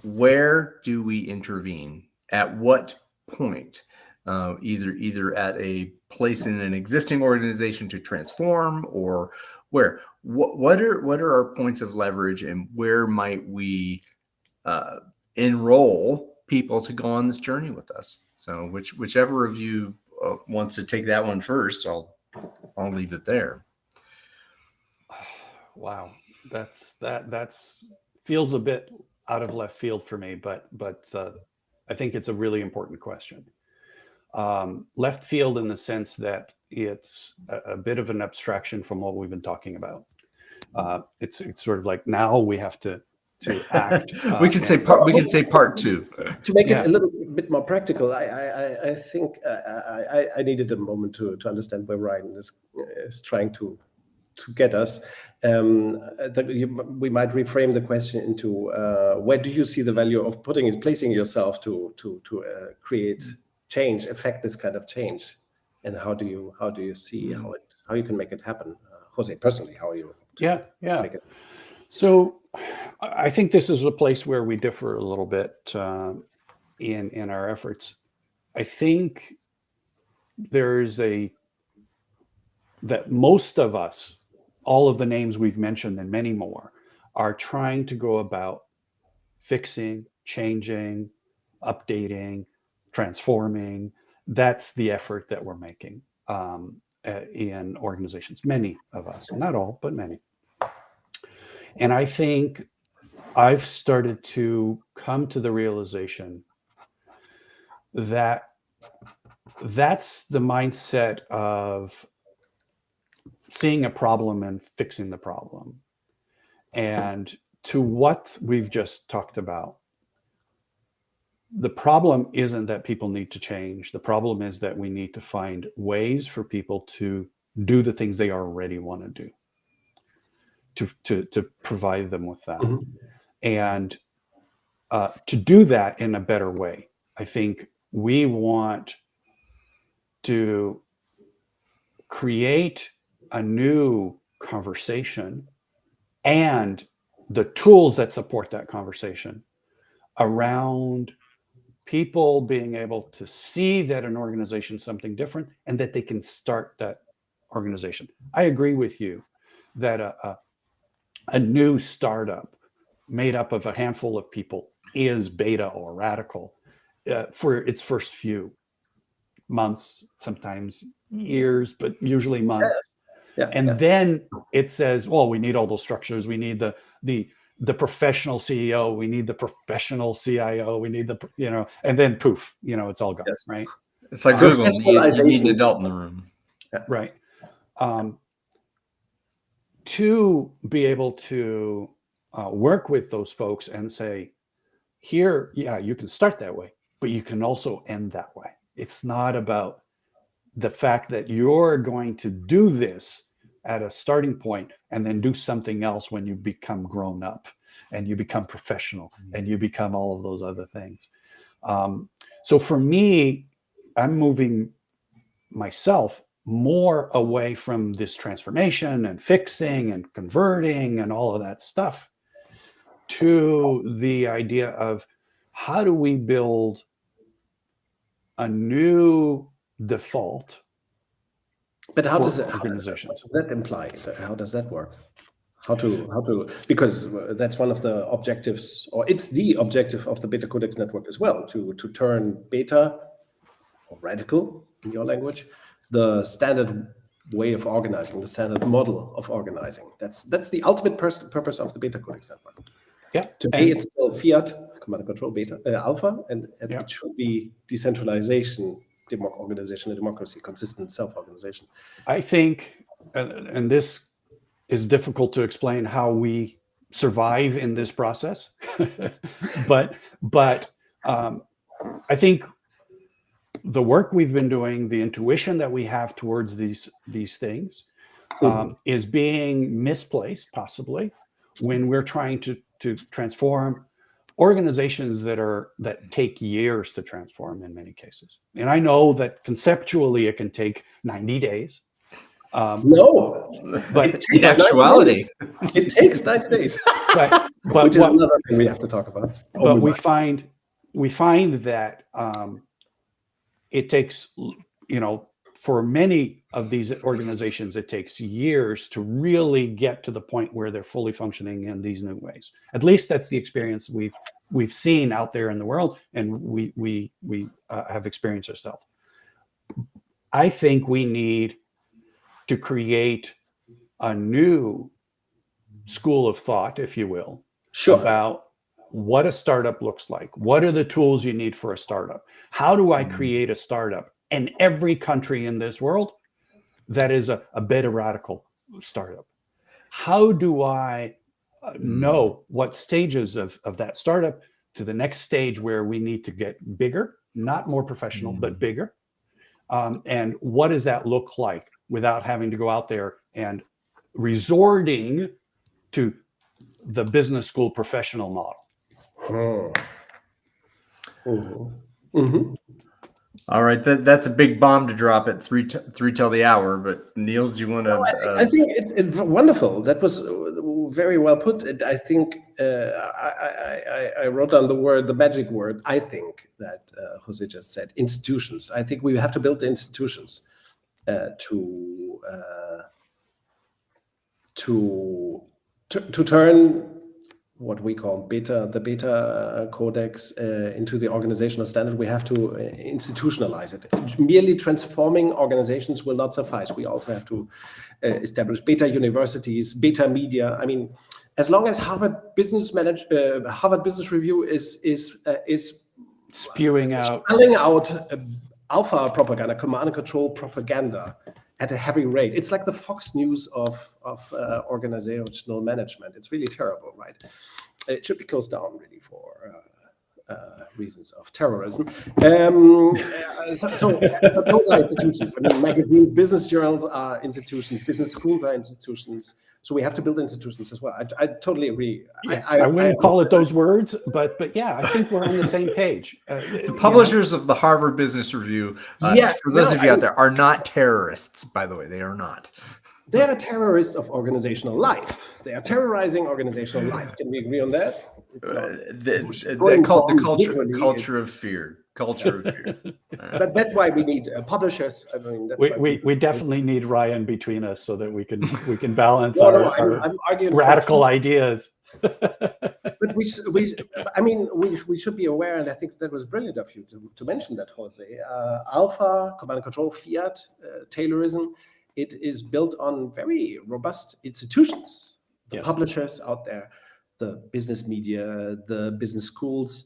where do we intervene? At what point? Either at a place in an existing organization to transform, or where? What are our points of leverage, and where might we enroll people to go on this journey with us? So whichever of you wants to take that one first, I'll leave it there. Wow, that's feels a bit out of left field for me, but I think it's a really important question. Left field in the sense that it's a bit of an abstraction from what we've been talking about. It's sort of like now we have to act. We can say part two. To make it a little bit more practical, I think I needed a moment to understand where Ryan is trying to get us. We might reframe the question into where do you see the value of placing yourself to create change, affect this kind of change, and how do you see how you can make it happen, Jose? Personally, how are you? Make it? So I think this is a place where we differ a little bit in our efforts. I think that most of us, all of the names we've mentioned and many more, are trying to go about fixing, changing, updating, transforming. That's the effort that we're making in organizations. Many of us, not all, but many. And I think I've started to come to the realization that that's the mindset of seeing a problem and fixing the problem. And to what we've just talked about, the problem isn't that people need to change. The problem is that we need to find ways for people to do the things they already want to do, to provide them with that. Mm-hmm. And to do that in a better way. I think we want to create a new conversation and the tools that support that conversation around people being able to see that an organization is something different and that they can start that organization. I agree with you that a new startup made up of a handful of people is beta or radical for its first few months, sometimes years, but usually months. Then it says, well, we need all those structures. We need the professional CEO. We need the professional CIO. We need and then poof, it's all gone, right? It's like Google. You need an adult in the room. Right. To be able to work with those folks and say, here, you can start that way, but you can also end that way. It's not about the fact that you're going to do this at a starting point and then do something else when you become grown up and you become professional and you become all of those other things. So for me, I'm moving myself more away from this transformation and fixing and converting and all of that stuff to the idea of how do we build a new default. But how does that imply? How does that work? How to because that's one of the objectives, or it's the objective of the BetaCodex network as well, to turn beta or radical in your language, the standard way of organizing, the standard model of organizing. That's the ultimate purpose of the BetaCodex network. Yeah. Today it's still fiat, command and control, beta, alpha, and it should be decentralization, organization, and democracy, consistent self-organization. I think, and this is difficult to explain how we survive in this process, but I think the work we've been doing, the intuition that we have towards these things, is being misplaced, possibly, when we're trying to transform organizations that take years to transform in many cases. And I know that conceptually it can take 90 days. No, but in actuality, it takes 90 days. but Which is another thing we have to talk about. But we find that it takes, for many of these organizations, it takes years to really get to the point where they're fully functioning in these new ways. At least that's the experience we've seen out there in the world, and we have experienced ourselves. I think we need to create a new school of thought, if you will, about what a startup looks like. What are the tools you need for a startup? How do I create a startup in every country in this world that is a BetaRadical startup? How do I know what stages of that startup to the next stage where we need to get bigger, not more professional, but bigger? And what does that look like without having to go out there and resorting to the business school professional model? All right, that's a big bomb to drop at three till the hour. But Niels, do you want to? I think it's wonderful. That was very well put. I think I wrote down the magic word. I think that Jose just said institutions. I think we have to build the institutions to turn what we call the BetaCodex into the organizational standard. We have to institutionalize it. Merely transforming organizations will not suffice. We also have to establish beta universities, beta media. I mean, as long as Harvard Business Review is spewing out alpha propaganda, command and control propaganda at a heavy rate. It's like the Fox News of organizational management. It's really terrible, right? It should be closed down, really, for reasons of terrorism. So those are institutions. I mean, magazines, business journals are institutions, business schools are institutions. So we have to build institutions as well. I totally agree. Yeah, I wouldn't call it those words, but yeah, I think we're on the same page. The publishers of the Harvard Business Review, for those of you out there, are not terrorists, by the way. They are not. They are terrorists of organizational life. They are terrorizing organizational life. Can we agree on that? They call it the culture of fear. Culture of fear. But that's why we need publishers. I mean, that's we definitely need Ryan between us so that we can balance our radical ideas. But we should be aware, and I think that was brilliant of you to mention that, Jose. Alpha, command and control, fiat, Taylorism. It is built on very robust institutions. The publishers out there, the business media, the business schools,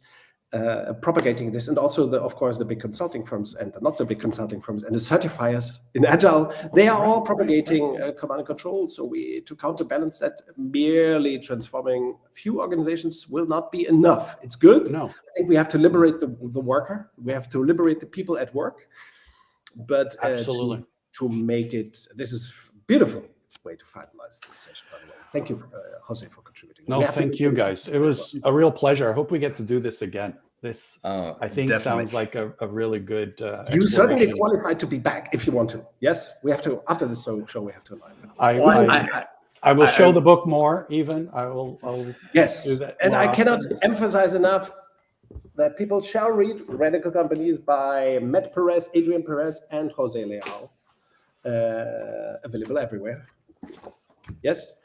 propagating this, and also of course the big consulting firms and the not so big consulting firms and the certifiers in Agile. They are all propagating command and control. So to counterbalance that, merely transforming a few organizations will not be enough. It's good. No, I think we have to liberate the worker. We have to liberate the people at work. But absolutely. To make it, this is beautiful way to finalize this session, by the way. Thank you, Jose, for contributing. No, thank you guys. It was a real pleasure. I hope we get to do this again. This, I think, definitely sounds like a really good You certainly qualified to be back if you want to. Yes, we have to, after this show we have to align. I will show the book more, even. I'll yes, do that and I cannot emphasize enough that people shall read Radical Companies by Matt Perez, Adrian Perez, and Jose Leal. Available everywhere. Yes.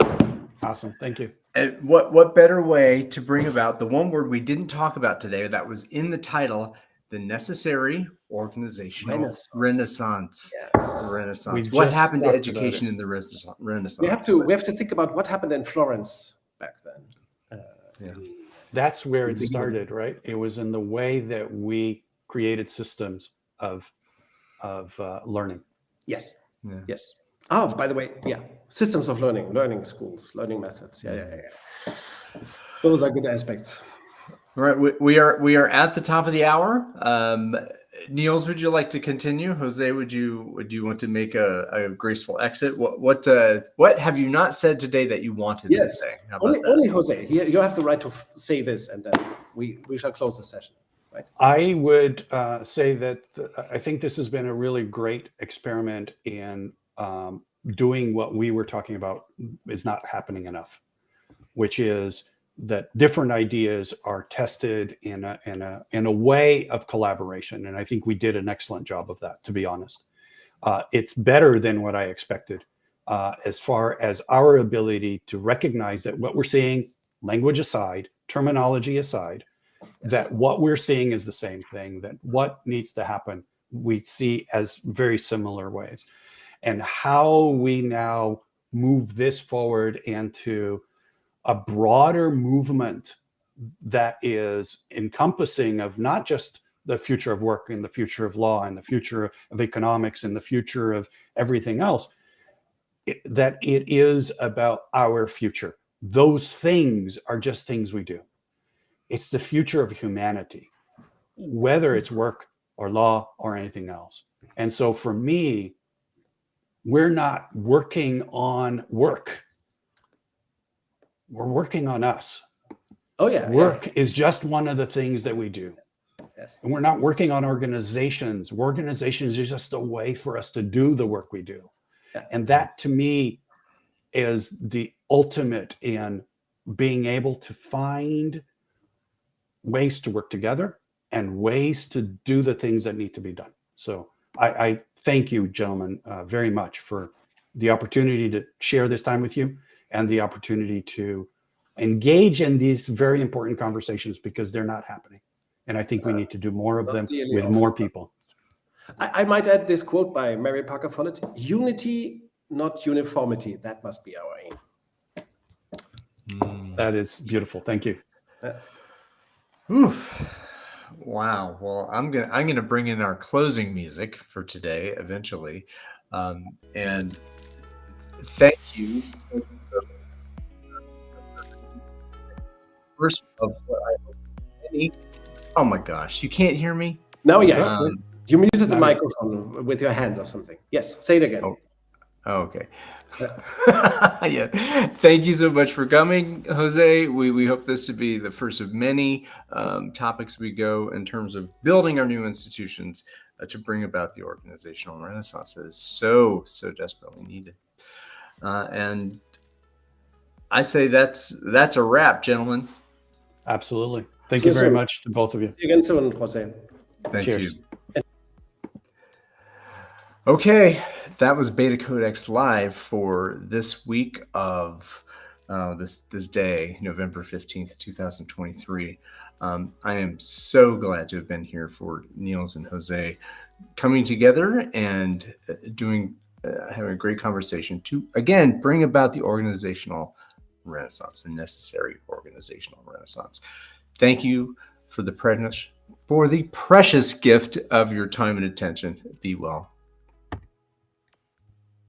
Awesome. Thank you. And what better way to bring about the one word we didn't talk about today that was in the title, the necessary organizational renaissance. Yes. Renaissance. What happened to education in the Renaissance? We have to think about what happened in Florence back then. That's where it started, right? It was in the way that we created systems of learning. Yes. Yeah. Yes. Oh, by the way, systems of learning schools, learning methods. Yeah. Those are good aspects. All right, we are at the top of the hour. Niels, would you like to continue? Jose, would you want to make a graceful exit? What have you not said today that you wanted to Yes, say? How about that? only Jose. You have the right to say this, and then we shall close the session. Right? I would say that I think this has been a really great experiment in doing what we were talking about is not happening enough, which is that different ideas are tested in a way of collaboration, and I think we did an excellent job of that. To be honest, it's better than what I expected, as far as our ability to recognize that what we're seeing, language aside, terminology aside, that what we're seeing is the same thing, that what needs to happen we see as very similar ways, and how we now move this forward into a broader movement that is encompassing of not just the future of work and the future of law and the future of economics and the future of everything else, that it is about our future. Those things are just things we do. It's the future of humanity, whether it's work or law or anything else. And so for me, we're not working on work. We're working on us. Oh yeah, Work is just one of the things that we do. Yes. And we're not working on organizations. Organizations is just a way for us to do the work we do. Yeah. And that to me is the ultimate in being able to find ways to work together and ways to do the things that need to be done. So I thank you, gentlemen, very much for the opportunity to share this time with you and the opportunity to engage in these very important conversations, because they're not happening. And I think we need to do more of them really with more people. I might add this quote by Mary Parker Follett: "Unity, not uniformity. That must be our aim." That is beautiful. Thank you. Oof. Wow. Well, I'm gonna bring in our closing music for today eventually, and thank you. First of what I hope any. Oh my gosh, you can't hear me? Now, yes, you muted the microphone with your hands or something. Yes, say it again. Oh, okay. Yeah. Thank you so much for coming, Jose. We hope this to be the first of many topics we go in terms of building our new institutions to bring about the organizational renaissance that is so desperately needed. And I say that's a wrap, gentlemen. Absolutely. Thank you very much to both of you. See you again soon, Jose. Thank you. Okay, that was BetaCodex Live for this week of this day, November 15th, 2023. I am so glad to have been here for Niels and Jose coming together and having a great conversation to, again, bring about the organizational renaissance, the necessary organizational renaissance. Thank you for the precious gift of your time and attention. Be well.